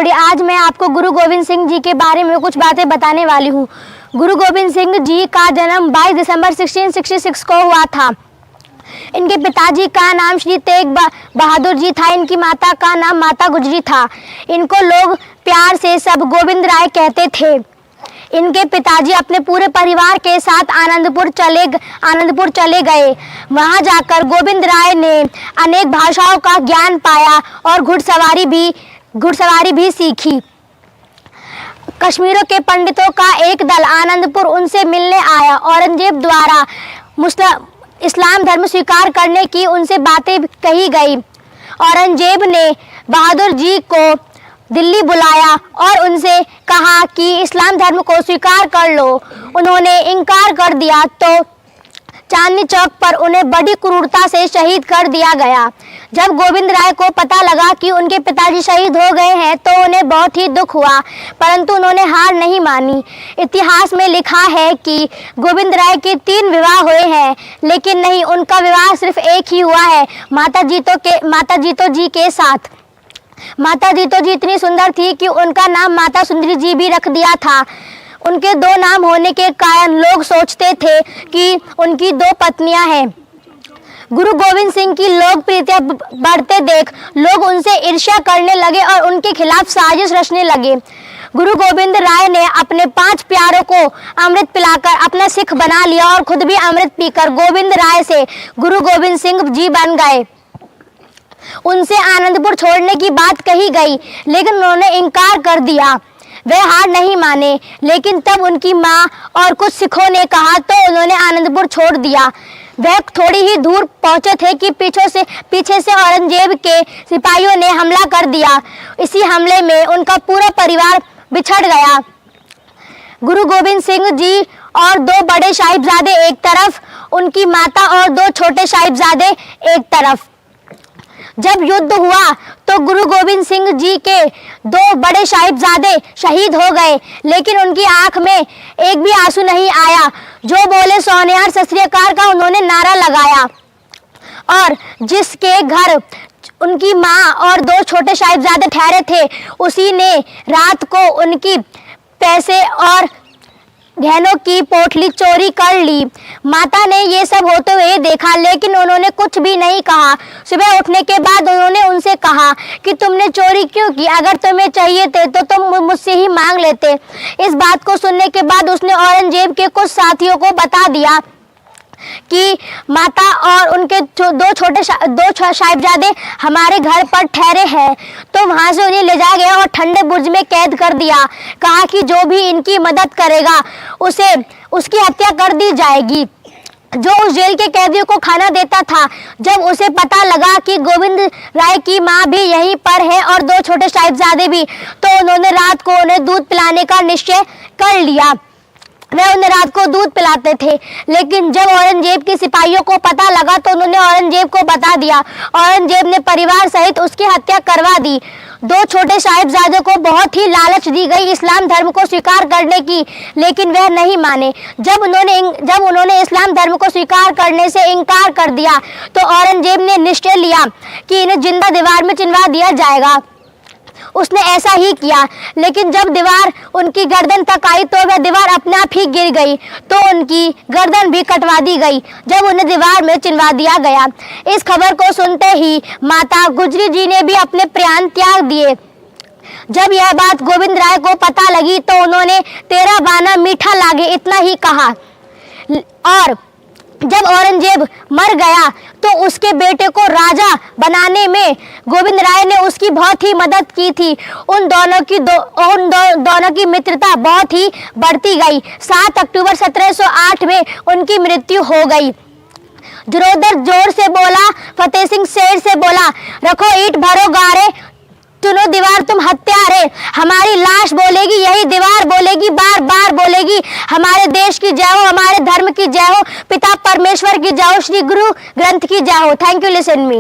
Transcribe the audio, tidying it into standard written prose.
Family, आज मैं आपको गुरु गोविंद सिंह जी के बारे में कुछ बातें बताने वाली हूँ। गुरु गोविंद सिंह जी का जन्म 22 दिसंबर 1666 को हुआ था। इनके पिताजी का नाम श्री तेग बहादुर जी था। इनकी माता का नाम माता गुजरी था। इनको लोग प्यार से सब गोविंद राय कहते थे। इनके पिताजी अपने पूरे परिवार के साथ आनंदपुर चले गए। वहां जाकर गोविंद राय ने अनेक भाषाओं का ज्ञान पाया और घुड़सवारी भी सीखी। कश्मीरों के पंडितों का एक दल आनंदपुर उनसे मिलने आया। औरंगजेब द्वारा इस्लाम धर्म स्वीकार करने की उनसे बातें कही गई। औरंगजेब ने बहादुर जी को दिल्ली बुलाया और उनसे कहा कि इस्लाम धर्म को स्वीकार कर लो। उन्होंने इनकार कर दिया तो चांदनी चौक पर उन्हें बड़ी क्रूरता से शहीद कर दिया गया। जब गोविंद राय को पता लगा कि उनके पिताजी शहीद हो गए हैं तो उन्हें बहुत ही दुख हुआ, परंतु उन्होंने हार नहीं मानी। इतिहास में लिखा है कि गोविंद राय के 3 विवाह हुए हैं, लेकिन नहीं, उनका विवाह सिर्फ एक ही हुआ है, माता जीतो जी के साथ। माता जीतो जी इतनी सुंदर थी कि उनका नाम माता सुंदरी जी भी रख दिया था। उनके 2 नाम होने के कारण लोग सोचते थे कि उनकी 2 पत्नियां हैं। गुरु गोविंद सिंह की लोकप्रियता बढ़ते देख लोग उनसे ईर्ष्या करने लगे और उनके खिलाफ साजिश रचने लगे। गुरु गोविंद राय ने अपने 5 प्यारों को अमृत पिलाकर अपना सिख बना लिया और खुद भी अमृत पीकर गोविंद राय से गुरु गोविंद सिंह जी बन गए। उनसे आनंदपुर छोड़ने की बात कही गई, लेकिन उन्होंने इनकार कर दिया। वे हार नहीं माने, लेकिन तब उनकी मां और कुछ सिखों ने कहा तो उन्होंने आनंदपुर छोड़ दिया। वह थोड़ी ही दूर पहुंचे थे कि पीछे से औरंगजेब के सिपाहियों ने हमला कर दिया। इसी हमले में उनका पूरा परिवार बिछड़ गया। गुरु गोविंद सिंह जी और 2 बड़े साहिबजादे एक तरफ, उनकी माता और 2 छोटे साहिबजादे एक तरफ। जब युद्ध हुआ तो गुरु गोविंद सिंह जी के 2 बड़े साहिबजादे शहीद हो गए, लेकिन उनकी आंख में एक भी आंसू नहीं आया। जो बोले सोनिहार सत श्री अकाल का उन्होंने नारा लगाया और जिसके घर उनकी मां और 2 छोटे साहिबजादे ठहरे थे, उसी ने रात को उनकी पैसे और गहनों की पोटली चोरी कर ली। माता ने ये सब होते हुए देखा, लेकिन उन्होंने कुछ भी नहीं कहा। सुबह उठने के बाद उन्होंने उनसे कहा कि तुमने चोरी क्यों की? अगर तुम्हें चाहिए थे तो तुम मुझसे ही मांग लेते। इस बात को सुनने के बाद उसने औरंगजेब के कुछ साथियों को बता दिया कि माता और उनके 2 साहिबजादे हमारे घर पर ठहरे हैं। तो वहां से उन्हें ले जाया गया और ठंडे बुर्ज में कैद कर दिया। कहा कि जो भी इनकी मदद करेगा उसकी हत्या कर दी जाएगी। जो उस जेल के कैदियों को खाना देता था, जब उसे पता लगा कि गोविंद राय की मां भी यहीं पर है और 2 छोटे साहिबजादे भी, तो उन्होंने रात को उन्हें दूध पिलाने का निश्चय कर लिया। वे उन्हें रात को दूध पिलाते थे, लेकिन जब औरंगजेब के सिपाहियों को पता लगा तो उन्होंने औरंगजेब को बता दिया। औरंगजेब ने परिवार सहित उसकी हत्या करवा दी। 2 छोटे साहिबजादों को बहुत ही लालच दी गई इस्लाम धर्म को स्वीकार करने की, लेकिन वह नहीं माने। जब उन्होंने इस्लाम धर्म को स्वीकार करने से इनकार कर दिया तो औरंगजेब ने निश्चय लिया कि इन्हें जिंदा दीवार में चिनवा दिया जाएगा। उसने ऐसा ही किया, लेकिन जब दीवार उनकी गर्दन तक आई तो वह दीवार अपने आप ही गिर गई, तो उनकी गर्दन भी कटवा दी गई जब उन्हें दीवार में चिनवा दिया गया। इस खबर को सुनते ही माता गुजरी जी ने भी अपने प्राण त्याग दिए। जब यह बात गोविंद राय को पता लगी तो उन्होंने 13 बाना मीठा लागे इतना ही कहा। और जब औरंगजेब मर गया तो उसके बेटे को राजा बनाने में गोविंद राय ने उसकी बहुत ही मदद की थी। उन दोनों की मित्रता बहुत ही बढ़ती गई। 7 अक्टूबर 1708 में उनकी मृत्यु हो गई। जोरोदर जोर से बोला, फतेह सिंह शेर से बोला, रखो ईंट भरो गारे, चुनो दीवार तुम हत्यारे। हमारी लाश बोलेगी, यही दीवार बोलेगी, बार बार बोलेगी, हमारे देश की जय हो, हमारे धर्म की जय हो, पिता परमेश्वर की जय हो, श्री गुरु ग्रंथ की जय हो। Thank you listen me.